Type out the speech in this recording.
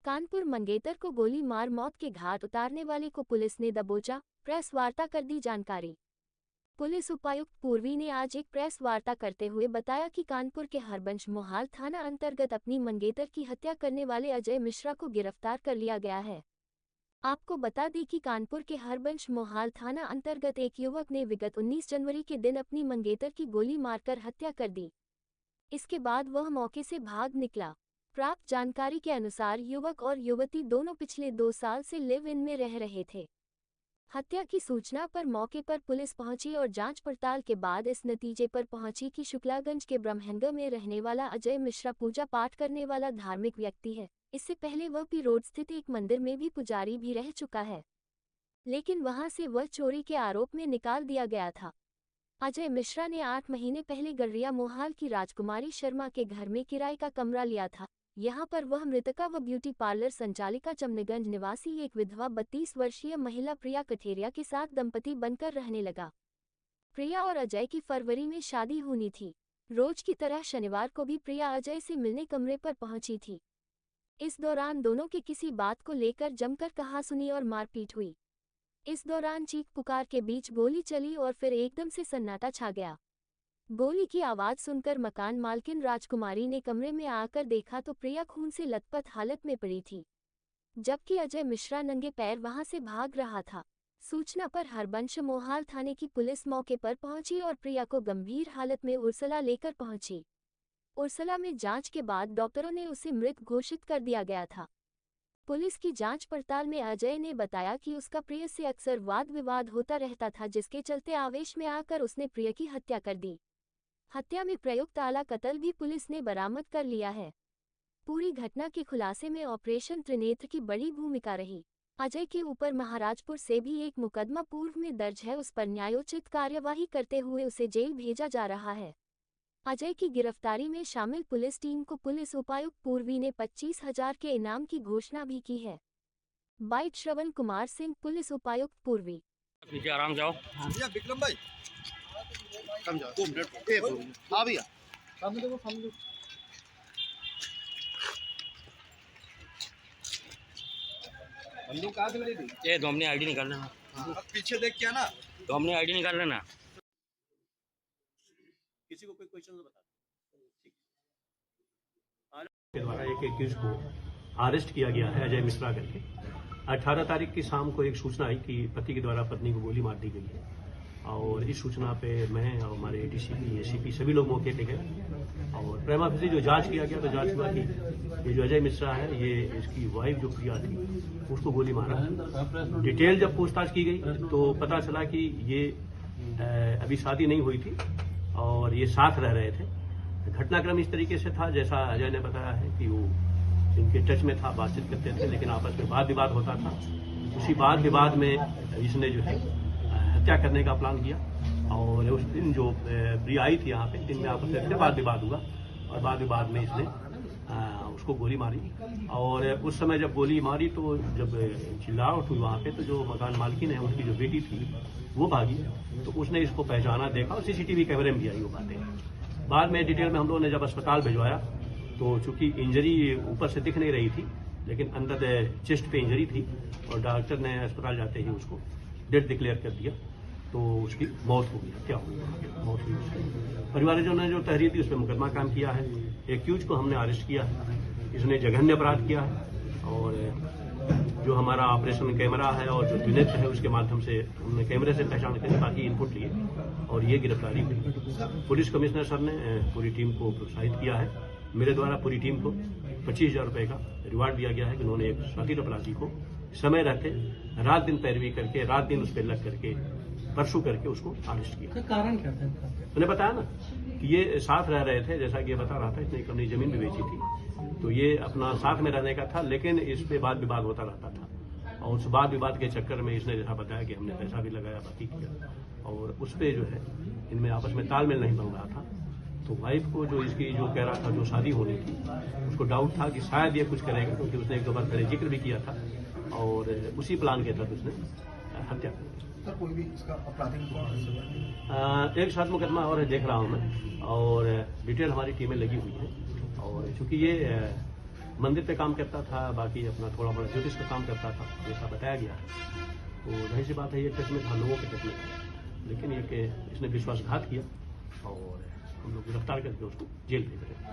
कानपुर मंगेतर को गोली मार मौत के घाट उतारने वाले को पुलिस ने दबोचा, प्रेस वार्ता कर दी जानकारी। पुलिस उपायुक्त पूर्वी ने आज एक प्रेस वार्ता करते हुए बताया कि कानपुर के हरबंश मोहाल थाना अंतर्गत अपनी मंगेतर की हत्या करने वाले अजय मिश्रा को गिरफ्तार कर लिया गया है। आपको बता दें कि कानपुर के हरबंश मोहाल थाना अंतर्गत एक युवक ने विगत 19 जनवरी के दिन अपनी मंगेतर की गोली मारकर हत्या कर दी। इसके बाद वह मौके से भाग निकला। प्राप्त जानकारी के अनुसार युवक और युवती दोनों पिछले 2 साल से लिव इन में रह रहे थे। हत्या की सूचना पर मौके पर पुलिस पहुंची और जांच पड़ताल के बाद इस नतीजे पर पहुंची कि शुक्लागंज के ब्रह्महंगा में रहने वाला अजय मिश्रा पूजा पाठ करने वाला धार्मिक व्यक्ति है। इससे पहले वह पी रोड स्थित एक मंदिर में भी पुजारी भी रह चुका है, लेकिन वहां से वह चोरी के आरोप में निकाल दिया गया था। अजय मिश्रा ने 8 महीने पहले गड़रिया मोहाल की राजकुमारी शर्मा के घर में किराए का कमरा लिया था। यहां पर वह मृतका व ब्यूटी पार्लर संचालिका चमनगंज निवासी एक विधवा 32 वर्षीय महिला प्रिया कठेरिया के साथ दंपति बनकर रहने लगा। प्रिया और अजय की फरवरी में शादी होनी थी। रोज की तरह शनिवार को भी प्रिया अजय से मिलने कमरे पर पहुंची थी। इस दौरान दोनों की किसी बात को लेकर जमकर कहासुनी और मारपीट हुई। इस दौरान चीख पुकार के बीच गोली चली और फिर एकदम से सन्नाटा छा गया। गोली की आवाज सुनकर मकान मालकिन राजकुमारी ने कमरे में आकर देखा तो प्रिया खून से लथपथ हालत में पड़ी थी, जबकि अजय मिश्रा नंगे पैर वहां से भाग रहा था। सूचना पर हरबंश मोहाल थाने की पुलिस मौके पर पहुंची और प्रिया को गंभीर हालत में उर्सला लेकर पहुंची। उर्सला में जांच के बाद डॉक्टरों ने उसे मृत घोषित कर दिया गया था। पुलिस की जांच पड़ताल में अजय ने बताया कि उसका प्रिया से अक्सर वाद विवाद होता रहता था, जिसके चलते आवेश में आकर उसने प्रिया की हत्या कर दी। हत्या में प्रयुक्त आला कत्ल भी पुलिस ने बरामद कर लिया है। पूरी घटना के खुलासे में ऑपरेशन त्रिनेत्र की बड़ी भूमिका रही। अजय के ऊपर महाराजपुर से भी एक मुकदमा पूर्व में दर्ज है। उस पर न्यायोचित कार्यवाही करते हुए उसे जेल भेजा जा रहा है। अजय की गिरफ्तारी में शामिल पुलिस टीम को पुलिस उपायुक्त पूर्वी ने 25,000 के इनाम की घोषणा भी की है। बाइट श्रवण कुमार सिंह, पुलिस उपायुक्त पूर्वी। नीचे आराम जाओ। भैया विक्रम भाई समझाओ 2 मिनट। हाँ भैया सामने देखो, सामने देखो। बंदूक कहाँ से मिली थी? ये दोमने आईडी निकाल लेना। अब पीछे देख क्या ना, दोमने आईडी निकाल लेना। किसी को कोई क्वेश्चन बता। के द्वारा एक एक्यूज को अरेस्ट किया गया है, अजय मिश्रा करके। 18 तारीख की शाम को एक सूचना आई कि पति के द्वारा पत्नी को गोली मार दी गई है, और इस सूचना पे मैं और हमारे डीसीपी एसीपी सभी लोग मौके पे गए और प्रेमा फेसी जो जांच किया गया तो जांच हुआ कि ये जो अजय मिश्रा है, ये इसकी वाइफ जो प्रिया थी उसको गोली मारा। डिटेल जब पूछताछ की गई तो पता चला कि ये अभी शादी नहीं हुई थी और ये साथ रह रहे थे। घटनाक्रम इस तरीके से था जैसा अजय ने बताया है कि वो इनके टच में था, बातचीत करते थे, लेकिन आपस में वाद विवाद होता था। उसी वाद विवाद में इसने जो है हत्या करने का प्लान किया और उस दिन जो प्रिया आई थी यहाँ पे, दिन में आपस में वाद विवाद हुआ और वाद विवाद में इसने उसको गोली मारी। और उस समय जब गोली मारी तो जब चिल्लाहट हुई वहाँ पे, तो जो मकान मालकिन है उसकी जो बेटी थी वो भागी, तो उसने इसको पहचाना, देखा और सीसीटीवी कैमरे में भी आई वो बातें। बाद में डिटेल में हम लोगों ने जब अस्पताल भिजवाया तो चूंकि इंजरी ऊपर से दिख नहीं रही थी, लेकिन अंदर चेस्ट पे इंजरी थी और डॉक्टर ने अस्पताल जाते ही उसको डेथ डिक्लेयर कर दिया, तो उसकी मौत हो गई, हत्या हो गई, मौत हुई उसकी। परिवारजनों ने जो तहरीर दी उस पर मुकदमा कायम किया है। एक्यूज को हमने अरेस्ट किया है, इसने जघन्य अपराध किया है और जो हमारा ऑपरेशन कैमरा है और जो त्रिनेत्र है उसके माध्यम से हमने कैमरे से पहचान करके बाकी इनपुट लिए और ये गिरफ्तारी हुई। पुलिस कमिश्नर सर ने पूरी टीम को प्रोत्साहित किया है। मेरे द्वारा पूरी टीम को 25,000 रुपये का रिवार्ड दिया गया है कि उन्होंने एक शातिर अपराधी को समय रहते रात दिन पैरवी करके, रात दिन उस पर लग करके, परसू करके उसको अरेस्ट किया। कारण क्या था? मैंने बताया ना कि ये साथ रह रहे थे, जैसा कि ये बता रहा था, इसने अपनी जमीन भी बेची थी, तो ये अपना साथ में रहने का था, लेकिन इस पे वाद विवाद होता रहता था और उस वाद विवाद के चक्कर में इसने जैसा बताया कि हमने पैसा भी लगाया, बाकी किया और उस पर जो है इनमें आपस में तालमेल नहीं बन रहा था। तो वाइफ को जो इसकी जो कह रहा था जो शादी होनी थी, उसको डाउट था कि शायद ये कुछ करेगा, क्योंकि उसने 1-2 बार पहले जिक्र भी किया था और उसी प्लान के तहत उसने हत्या कर दी। सर कोई भी इसका आपराधिक एक साथ मुकदमा और देख रहा हूं मैं और डिटेल हमारी टीमें लगी हुई है और चूंकि ये मंदिर पे काम करता था, बाकी अपना थोड़ा बड़ा ज्योतिष का काम करता था, जैसा बताया गया है। तो जाहिर सी बात है ये टच में था, लोगों के टच में था, लेकिन ये कि इसने विश्वासघात किया और हम लोग गिरफ्तार करके उसको जेल भेज रहे हैं।